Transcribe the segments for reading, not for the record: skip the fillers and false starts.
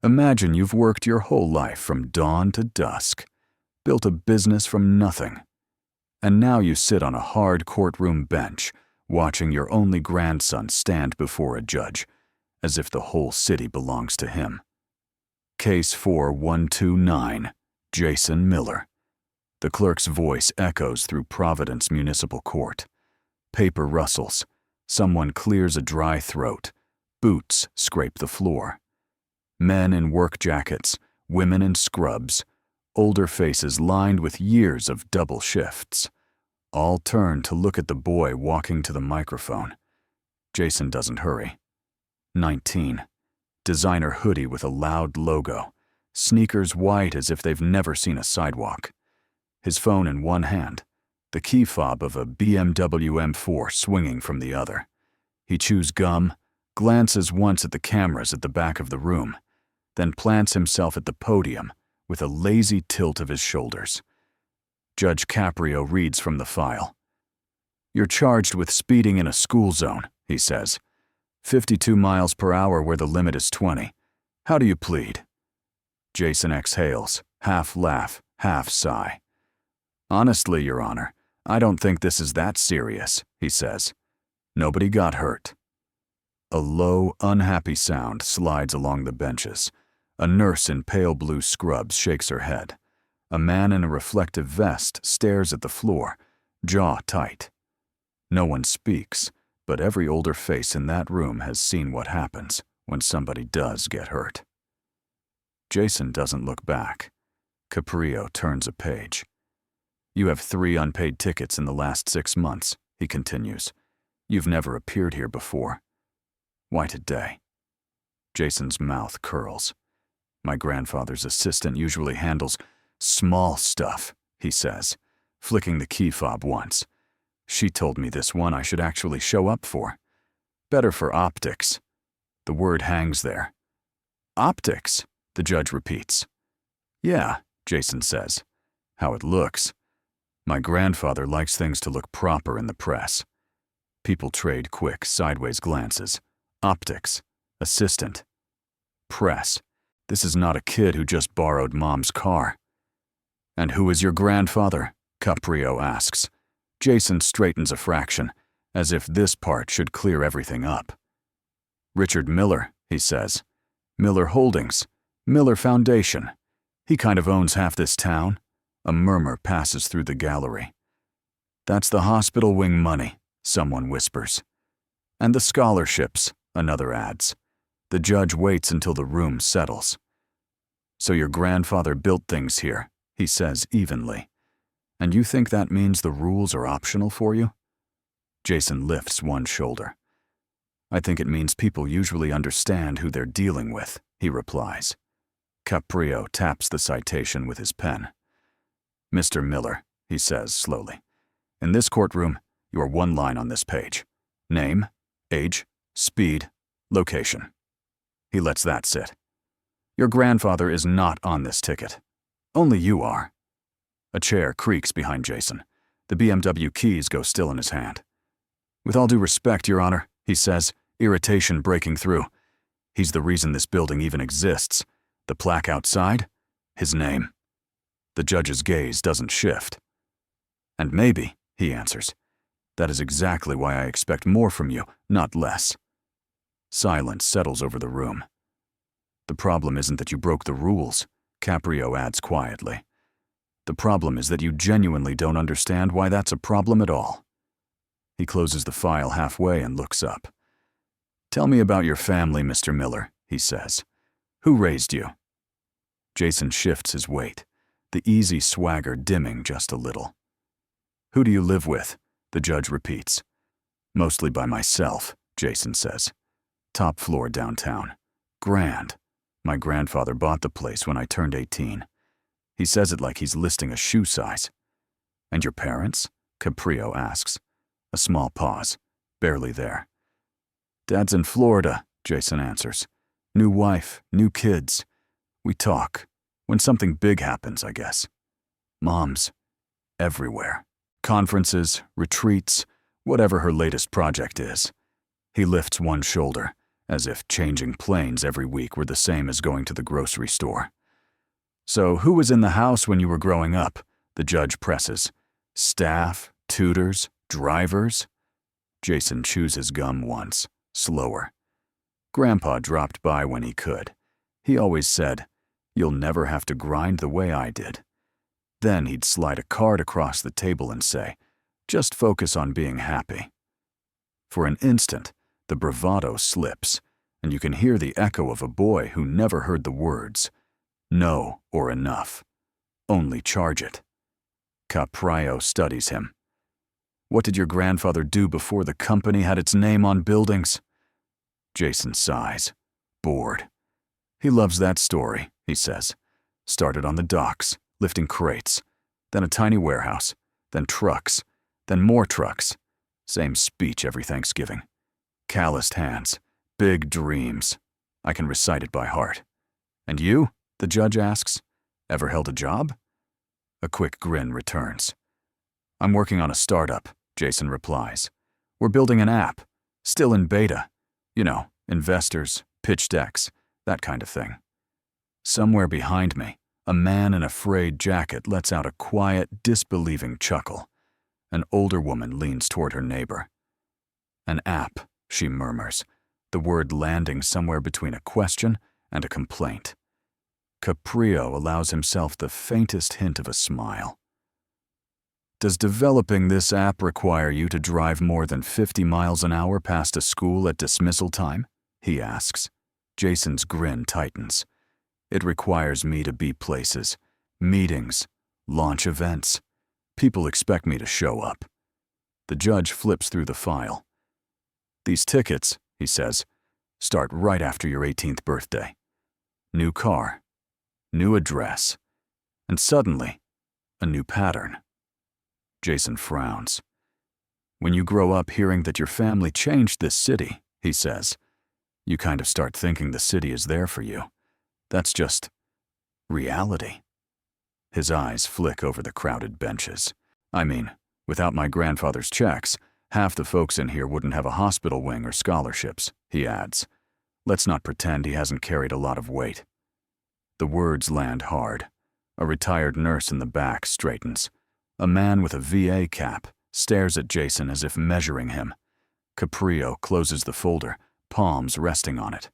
Imagine you've worked your whole life from dawn to dusk, built a business from nothing, and now you sit on a hard courtroom bench watching your only grandson stand before a judge as if the whole city belongs to him. Case 4129, Jason Miller. The clerk's voice echoes through Providence Municipal Court. Paper rustles. Someone clears a dry throat. Boots scrape the floor. Men in work jackets, women in scrubs, older faces lined with years of double shifts. All turn to look at the boy walking to the microphone. Jason doesn't hurry. 19. Designer hoodie with a loud logo. Sneakers white as if they've never seen a sidewalk. His phone in one hand, the key fob of a BMW M4 swinging from the other. He chews gum, glances once at the cameras at the back of the room, then plants himself at the podium with a lazy tilt of his shoulders. Judge Caprio reads from the file. "You're charged with speeding in a school zone," he says. 52 miles per hour where the limit is 20. How do you plead? Jason exhales, half laugh, half sigh. "Honestly, Your Honor, I don't think this is that serious," he says. "Nobody got hurt." A low, unhappy sound slides along the benches. A nurse in pale blue scrubs shakes her head. A man in a reflective vest stares at the floor, jaw tight. No one speaks, but every older face in that room has seen what happens when somebody does get hurt. Jason doesn't look back. Caprio turns a page. "You have 3 unpaid tickets in the last 6 months," he continues. "You've never appeared here before. Why today?" Jason's mouth curls. "My grandfather's assistant usually handles small stuff," he says, flicking the key fob once. "She told me this one I should actually show up for. Better for optics." The word hangs there. "Optics," the judge repeats. "Yeah," Jason says. "How it looks. My grandfather likes things to look proper in the press." People trade quick, sideways glances. Optics. Assistant. Press. This is not a kid who just borrowed Mom's car. "And who is your grandfather?" Caprio asks. Jason straightens a fraction, as if this part should clear everything up. "Richard Miller," he says. "Miller Holdings. Miller Foundation. He kind of owns half this town." A murmur passes through the gallery. "That's the hospital wing money," someone whispers. "And the scholarships," another adds. The judge waits until the room settles. "So your grandfather built things here," he says evenly. "And you think that means the rules are optional for you?" Jason lifts one shoulder. "I think it means people usually understand who they're dealing with," he replies. Caprio taps the citation with his pen. "Mr. Miller," he says slowly, "in this courtroom, you are one line on this page. Name, age, speed, location." He lets that sit. "Your grandfather is not on this ticket. Only you are." A chair creaks behind Jason. The BMW keys go still in his hand. "With all due respect, Your Honor," he says, irritation breaking through. "He's the reason this building even exists. The plaque outside? His name." The judge's gaze doesn't shift. "And maybe," he answers, "that is exactly why I expect more from you, not less." Silence settles over the room. "The problem isn't that you broke the rules," Caprio adds quietly. "The problem is that you genuinely don't understand why that's a problem at all." He closes the file halfway and looks up. "Tell me about your family, Mr. Miller," he says. "Who raised you?" Jason shifts his weight, the easy swagger dimming just a little. "Who do you live with?" the judge repeats. "Mostly by myself," Jason says. "Top floor downtown. Grand. My grandfather bought the place when I turned 18. He says it like he's listing a shoe size." "And your parents?" Caprio asks. A small pause. Barely there. "Dad's in Florida," Jason answers. "New wife, new kids. We talk. When something big happens, I guess. Mom's everywhere. Conferences, retreats, whatever her latest project is." He lifts one shoulder, as if changing planes every week were the same as going to the grocery store. So who was in the house when you were growing up? The judge presses. Staff, tutors, drivers? Jason chews his gum once, slower. Grandpa dropped by when he could. He always said, "You'll never have to grind the way I did." Then he'd slide a card across the table and say, "Just focus on being happy." For an instant, the bravado slips, and you can hear the echo of a boy who never heard the words, "No" or "enough." Only charge it. Caprio studies him. "What did your grandfather do before the company had its name on buildings?" Jason sighs, bored. "He loves that story," he says. "Started on the docks, lifting crates, then a tiny warehouse, then trucks, then more trucks. Same speech every Thanksgiving. Calloused hands, big dreams. I can recite it by heart." "And you?" the judge asks. "Ever held a job?" A quick grin returns. "I'm working on a startup," Jason replies. "We're building an app, still in beta. You know, investors, pitch decks, that kind of thing." Somewhere behind me, a man in a frayed jacket lets out a quiet, disbelieving chuckle. An older woman leans toward her neighbor. "An app," she murmurs, the word landing somewhere between a question and a complaint. Caprio allows himself the faintest hint of a smile. "Does developing this app require you to drive more than 50 miles an hour past a school at dismissal time?" he asks. Jason's grin tightens. "It requires me to be places, meetings, launch events. People expect me to show up." The judge flips through the file. "These tickets," he says, "start right after your 18th birthday. New car, new address, and suddenly, a new pattern." Jason frowns. "When you grow up hearing that your family changed this city," he says, "you kind of start thinking the city is there for you. That's just reality." His eyes flick over the crowded benches. "I mean, without my grandfather's checks, half the folks in here wouldn't have a hospital wing or scholarships," he adds. "Let's not pretend he hasn't carried a lot of weight." The words land hard. A retired nurse in the back straightens. A man with a VA cap stares at Jason as if measuring him. Caprio closes the folder, palms resting on it.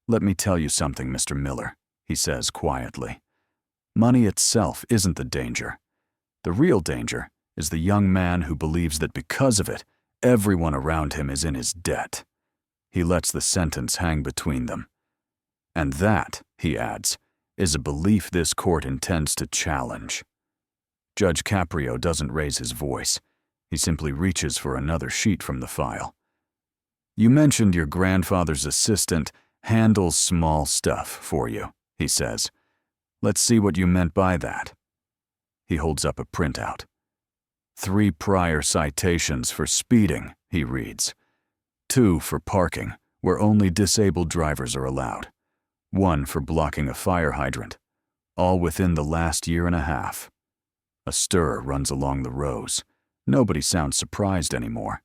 "Let me tell you something, Mr. Miller," he says quietly. "Money itself isn't the danger. The real danger is the young man who believes that because of it, everyone around him is in his debt." He lets the sentence hang between them. "And that," he adds, "is a belief this court intends to challenge." Judge Caprio doesn't raise his voice. He simply reaches for another sheet from the file. "You mentioned your grandfather's assistant handles small stuff for you," he says. "Let's see what you meant by that." He holds up a printout. 3 prior citations for speeding," he reads. 2 for parking, where only disabled drivers are allowed. 1 for blocking a fire hydrant, all within the last year and a half. A stir runs along the rows. Nobody sounds surprised anymore.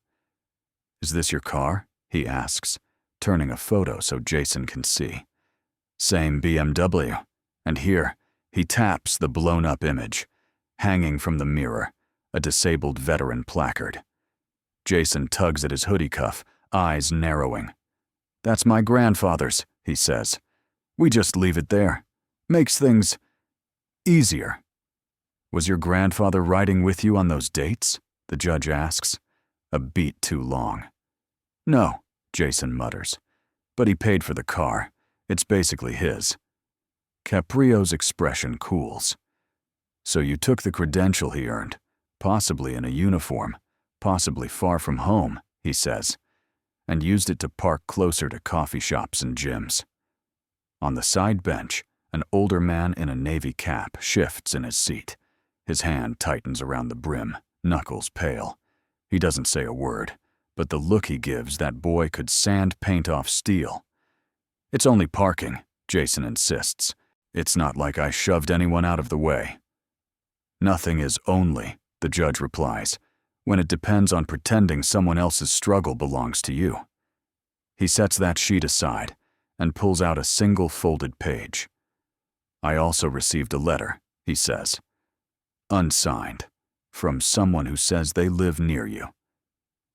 "Is this your car?" he asks, turning a photo so Jason can see. "Same BMW. And here," he taps the blown-up image. Hanging from the mirror, a disabled veteran placard. Jason tugs at his hoodie cuff, eyes narrowing. "That's my grandfather's," he says. "We just leave it there. Makes things easier." "Was your grandfather riding with you on those dates?" the judge asks. A beat too long. "No," Jason mutters. "But he paid for the car. It's basically his." Caprio's expression cools. "So you took the credential he earned, possibly in a uniform, possibly far from home," he says, "and used it to park closer to coffee shops and gyms." On the side bench, an older man in a navy cap shifts in his seat. His hand tightens around the brim, knuckles pale. He doesn't say a word, but the look he gives that boy could sand paint off steel. "It's only parking," Jason insists. "It's not like I shoved anyone out of the way." "Nothing is only," the judge replies, "when it depends on pretending someone else's struggle belongs to you." He sets that sheet aside and pulls out a single folded page. "I also received a letter," he says. "Unsigned, from someone who says they live near you."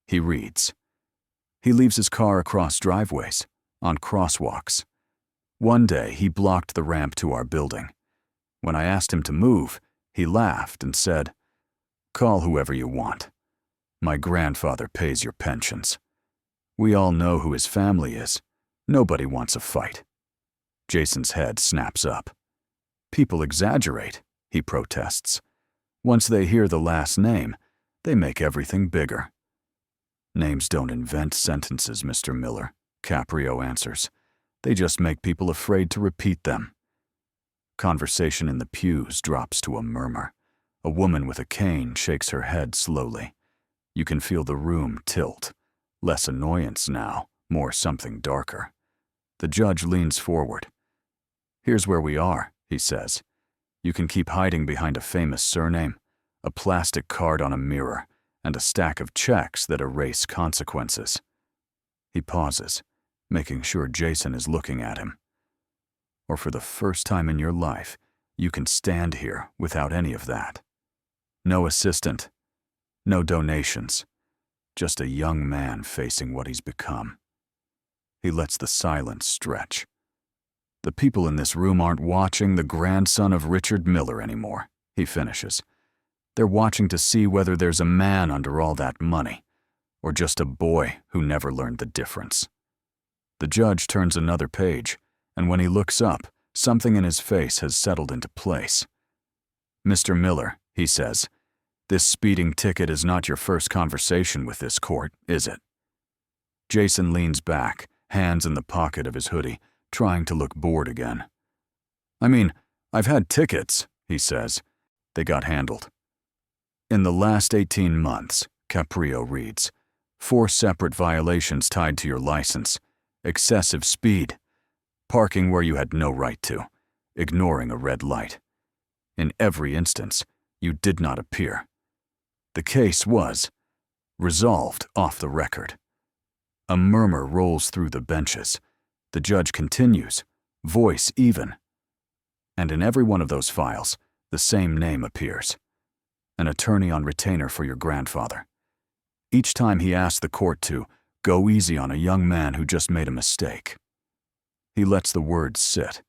He reads. He leaves his car across driveways, on crosswalks. One day, he blocked the ramp to our building. When I asked him to move, he laughed and said, "Call whoever you want. My grandfather pays your pensions. We all know who his family is. Nobody wants a fight." Jason's head snaps up. "People exaggerate," he protests. "Once they hear the last name, they make everything bigger." "Names don't invent sentences, Mr. Miller," Caprio answers. "They just make people afraid to repeat them." Conversation in the pews drops to a murmur. A woman with a cane shakes her head slowly. You can feel the room tilt. Less annoyance now, more something darker. The judge leans forward. "Here's where we are," he says. "You can keep hiding behind a famous surname, a plastic card on a mirror, and a stack of checks that erase consequences." He pauses, making sure Jason is looking at him. "Or for the first time in your life, you can stand here without any of that. No assistant, no donations, just a young man facing what he's become." He lets the silence stretch. "The people in this room aren't watching the grandson of Richard Miller anymore," he finishes. "They're watching to see whether there's a man under all that money, or just a boy who never learned the difference." The judge turns another page, and when he looks up, something in his face has settled into place. "Mr. Miller," he says, "this speeding ticket is not your first conversation with this court, is it?" Jason leans back, hands in the pocket of his hoodie, trying to look bored again. "I mean, I've had tickets," he says. "They got handled." "In the last 18 months, Caprio reads, 4 separate violations tied to your license, excessive speed, parking where you had no right to, ignoring a red light. In every instance, you did not appear. The case was resolved off the record." A murmur rolls through the benches. The judge continues, voice even. "And in every one of those files, the same name appears. An attorney on retainer for your grandfather. Each time he asked the court to go easy on a young man who just made a mistake." He lets the words sit.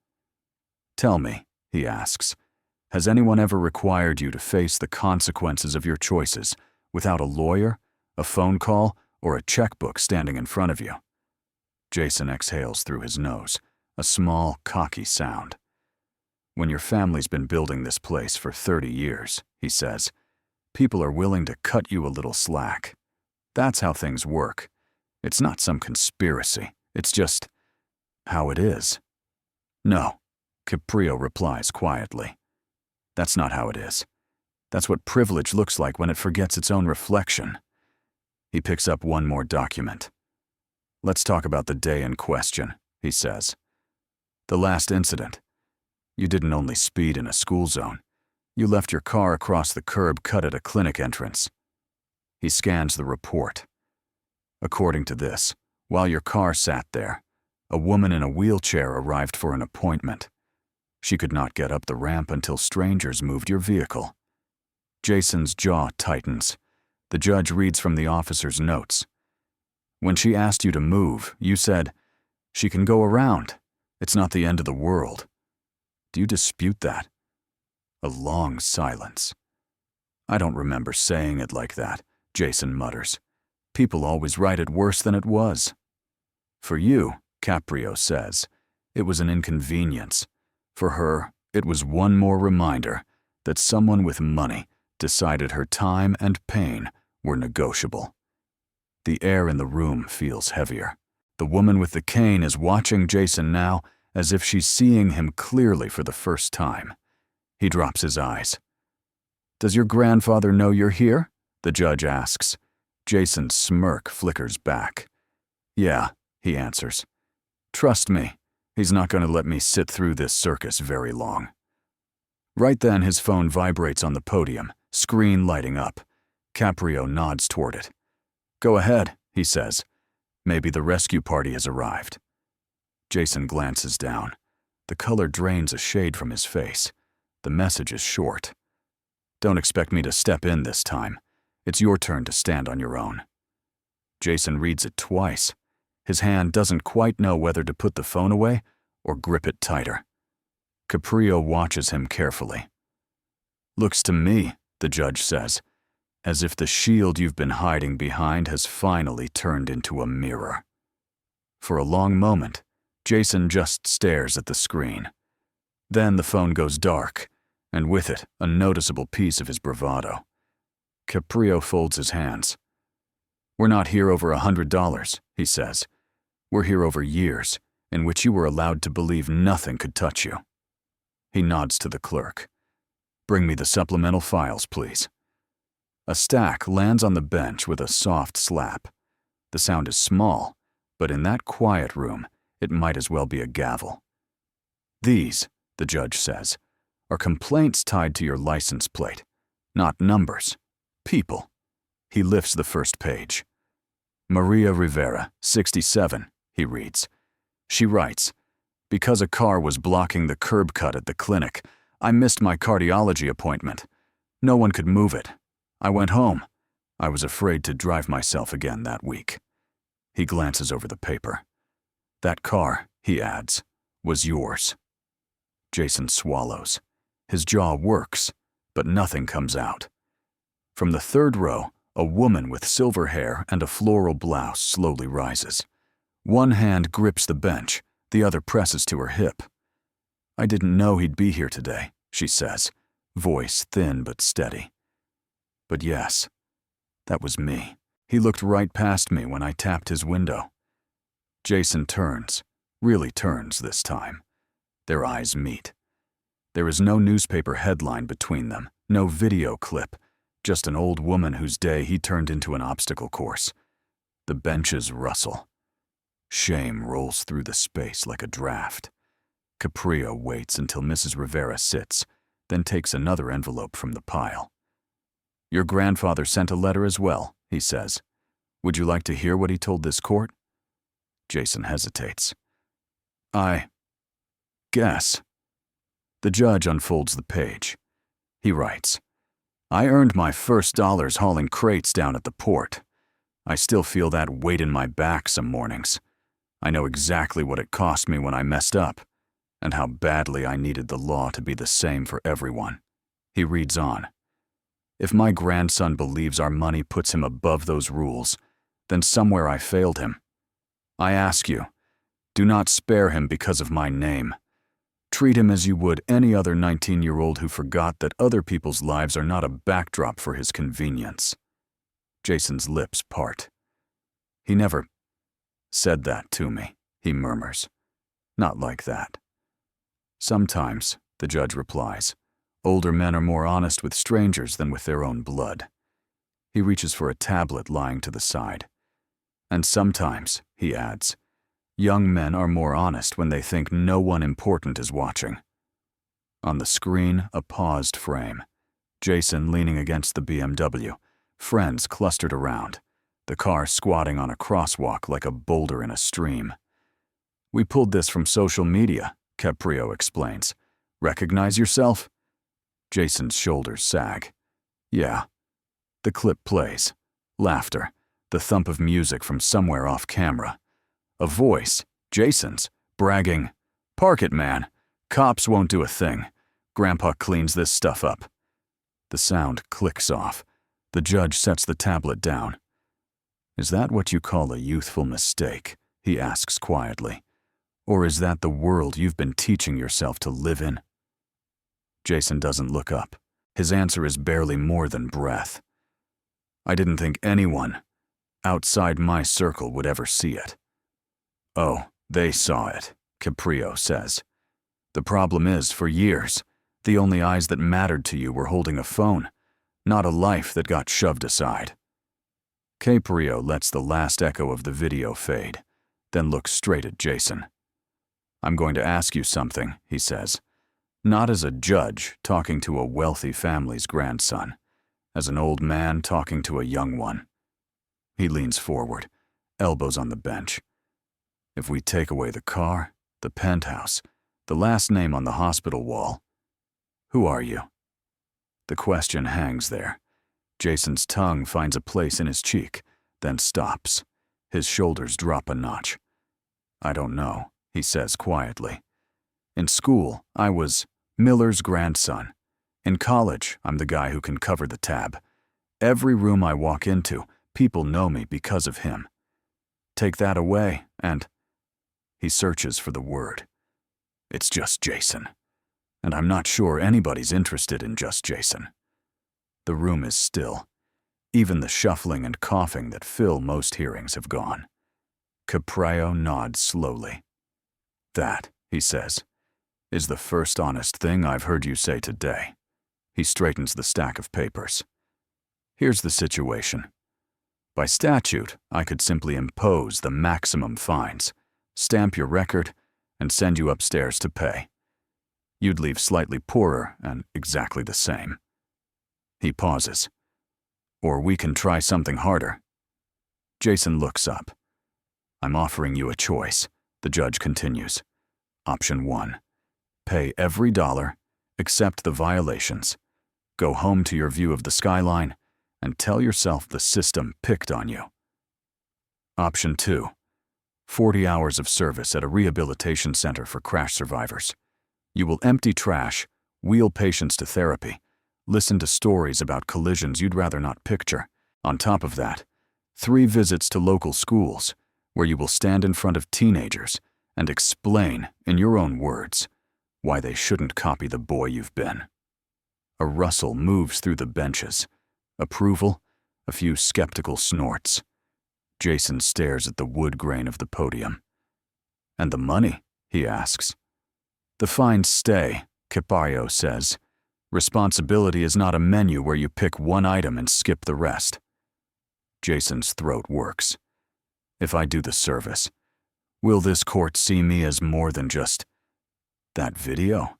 "Tell me," he asks, "has anyone ever required you to face the consequences of your choices without a lawyer, a phone call, or a checkbook standing in front of you?" Jason exhales through his nose, a small, cocky sound. "When your family's been building this place for 30 years, he says, people are willing to cut you a little slack. That's how things work. It's not some conspiracy. It's just how it is." "No," Caprio replies quietly. "That's not how it is. That's what privilege looks like when it forgets its own reflection." He picks up one more document. "Let's talk about the day in question," he says. "The last incident. You didn't only speed in a school zone. You left your car across the curb cut at a clinic entrance." He scans the report. "According to this, while your car sat there, a woman in a wheelchair arrived for an appointment. She could not get up the ramp until strangers moved your vehicle." Jason's jaw tightens. The judge reads from the officer's notes. "When she asked you to move, you said, 'She can go around. It's not the end of the world.' Do you dispute that?" A long silence. "I don't remember saying it like that," Jason mutters. "People always write it worse than it was." "For you," Caprio says, "it was an inconvenience. For her, it was one more reminder that someone with money decided her time and pain were negotiable." The air in the room feels heavier. The woman with the cane is watching Jason now as if she's seeing him clearly for the first time. He drops his eyes. "Does your grandfather know you're here?" the judge asks. Jason's smirk flickers back. "Yeah," he answers. "Trust me, he's not going to let me sit through this circus very long." Right then his phone vibrates on the podium, screen lighting up. Caprio nods toward it. "Go ahead," he says. Maybe the rescue party has arrived. Jason glances down. The color drains a shade from his face. The message is short. Don't expect me to step in this time. It's your turn to stand on your own. Jason reads it twice. His hand doesn't quite know whether to put the phone away or grip it tighter. Caprio watches him carefully. Looks to me, the judge says, as if the shield you've been hiding behind has finally turned into a mirror. For a long moment, Jason just stares at the screen. Then the phone goes dark, and with it, a noticeable piece of his bravado. Caprio folds his hands. We're not here over $100, he says. We're here over years, in which you were allowed to believe nothing could touch you. He nods to the clerk. Bring me the supplemental files, please. A stack lands on the bench with a soft slap. The sound is small, but in that quiet room, it might as well be a gavel. These, the judge says, are complaints tied to your license plate, not numbers, people. He lifts the first page. Maria Rivera, 67, he reads. She writes, because a car was blocking the curb cut at the clinic, I missed my cardiology appointment. No one could move it. I went home. I was afraid to drive myself again that week. He glances over the paper. That car, he adds, was yours. Jason swallows. His jaw works, but nothing comes out. From the third row, a woman with silver hair and a floral blouse slowly rises. One hand grips the bench, the other presses to her hip. I didn't know he'd be here today, she says, voice thin but steady. But yes, that was me. He looked right past me when I tapped his window. Jason turns, really turns this time. Their eyes meet. There is no newspaper headline between them, no video clip, just an old woman whose day he turned into an obstacle course. The benches rustle. Shame rolls through the space like a draft. Caprio waits until Mrs. Rivera sits, then takes another envelope from the pile. Your grandfather sent a letter as well, he says. Would you like to hear what he told this court? Jason hesitates. I guess. The judge unfolds the page. He writes, I earned my first dollars hauling crates down at the port. I still feel that weight in my back some mornings. I know exactly what it cost me when I messed up, and how badly I needed the law to be the same for everyone. He reads on. If my grandson believes our money puts him above those rules, then somewhere I failed him. I ask you, do not spare him because of my name. Treat him as you would any other 19-year-old who forgot that other people's lives are not a backdrop for his convenience. Jason's lips part. He never said that to me, he murmurs. Not like that. Sometimes, the judge replies, older men are more honest with strangers than with their own blood. He reaches for a tablet lying to the side. And sometimes, he adds, young men are more honest when they think no one important is watching. On the screen, a paused frame. Jason leaning against the BMW, friends clustered around, the car squatting on a crosswalk like a boulder in a stream. We pulled this from social media, Caprio explains. Recognize yourself? Jason's shoulders sag. Yeah. The clip plays. Laughter. The thump of music from somewhere off camera. A voice, Jason's, bragging, Park it, man. Cops won't do a thing. Grandpa cleans this stuff up. The sound clicks off. The judge sets the tablet down. Is that what you call a youthful mistake? He asks quietly. Or is that the world you've been teaching yourself to live in? Jason doesn't look up. His answer is barely more than breath. I didn't think anyone outside my circle would ever see it. Oh, they saw it, Caprio says. The problem is, for years, the only eyes that mattered to you were holding a phone, not a life that got shoved aside. Caprio lets the last echo of the video fade, then looks straight at Jason. I'm going to ask you something, he says. Not as a judge talking to a wealthy family's grandson, as an old man talking to a young one. He leans forward. elbows on the bench. If we take away the car, the penthouse, the last name on the hospital wall, who are you? The question hangs there. Jason's tongue finds a place in his cheek, then stops. His shoulders drop a notch. I don't know, he says quietly. In school, I was Miller's grandson. In college, I'm the guy who can cover the tab. Every room I walk into, people know me because of him. Take that away, and he searches for the word. It's just Jason. And I'm not sure anybody's interested in just Jason. The room is still. Even the shuffling and coughing that fill most hearings have gone. Caprio nods slowly. That, he says, is the first honest thing I've heard you say today. He straightens the stack of papers. Here's the situation. By statute, I could simply impose the maximum fines, stamp your record, and send you upstairs to pay. You'd leave slightly poorer and exactly the same. He pauses. Or we can try something harder. Jason looks up. I'm offering you a choice, the judge continues. Option 1. Pay every dollar, accept the violations, go home to your view of the skyline, and tell yourself the system picked on you. Option 2. 40 hours of service at a rehabilitation center for crash survivors. You will empty trash, wheel patients to therapy, listen to stories about collisions you'd rather not picture. On top of that, 3 visits to local schools, where you will stand in front of teenagers and explain, in your own words, why they shouldn't copy the boy you've been. A rustle moves through the benches. Approval, a few skeptical snorts. Jason stares at the wood grain of the podium. And the money? He asks. The fines stay, Caprio says. Responsibility is not a menu where you pick one item and skip the rest. Jason's throat works. If I do the service, will this court see me as more than just that video?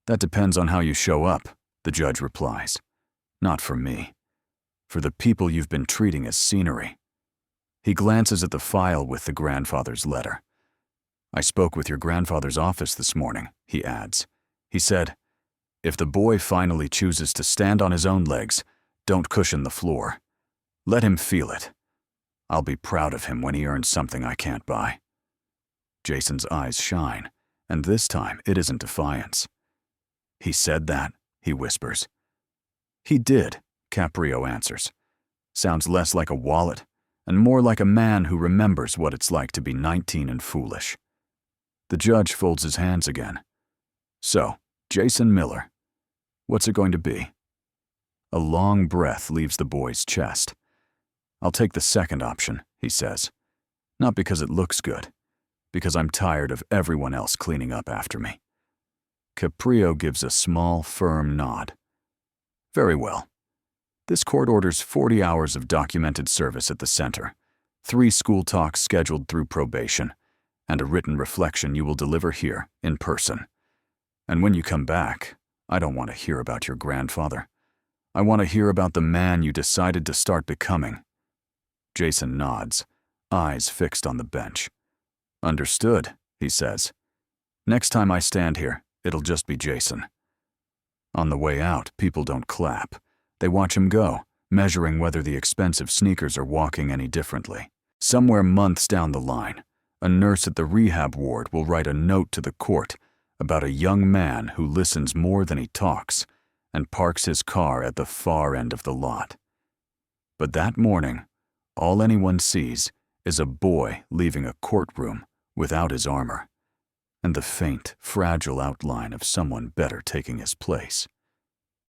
That depends on how you show up, the judge replies. Not for me. For the people you've been treating as scenery. He glances at the file with the grandfather's letter. I spoke with your grandfather's office this morning, he adds. He said, if the boy finally chooses to stand on his own legs, don't cushion the floor. Let him feel it. I'll be proud of him when he earns something I can't buy. Jason's eyes shine, and this time it isn't defiance. He said that, he whispers. He did, Caprio answers. Sounds less like a wallet, and more like a man who remembers what it's like to be 19 and foolish. The judge folds his hands again. So, Jason Miller, what's it going to be? A long breath leaves the boy's chest. I'll take the second option, he says. Not because it looks good, because I'm tired of everyone else cleaning up after me. Caprio gives a small, firm nod. Very well. This court orders 40 hours of documented service at the center, 3 school talks scheduled through probation, and a written reflection you will deliver here, in person. And when you come back, I don't want to hear about your grandfather. I want to hear about the man you decided to start becoming. Jason nods, eyes fixed on the bench. Understood, he says. Next time I stand here, it'll just be Jason. On the way out, people don't clap. They watch him go, measuring whether the expensive sneakers are walking any differently. Somewhere months down the line, a nurse at the rehab ward will write a note to the court about a young man who listens more than he talks and parks his car at the far end of the lot. But that morning, all anyone sees is a boy leaving a courtroom without his armor, and the faint, fragile outline of someone better taking his place.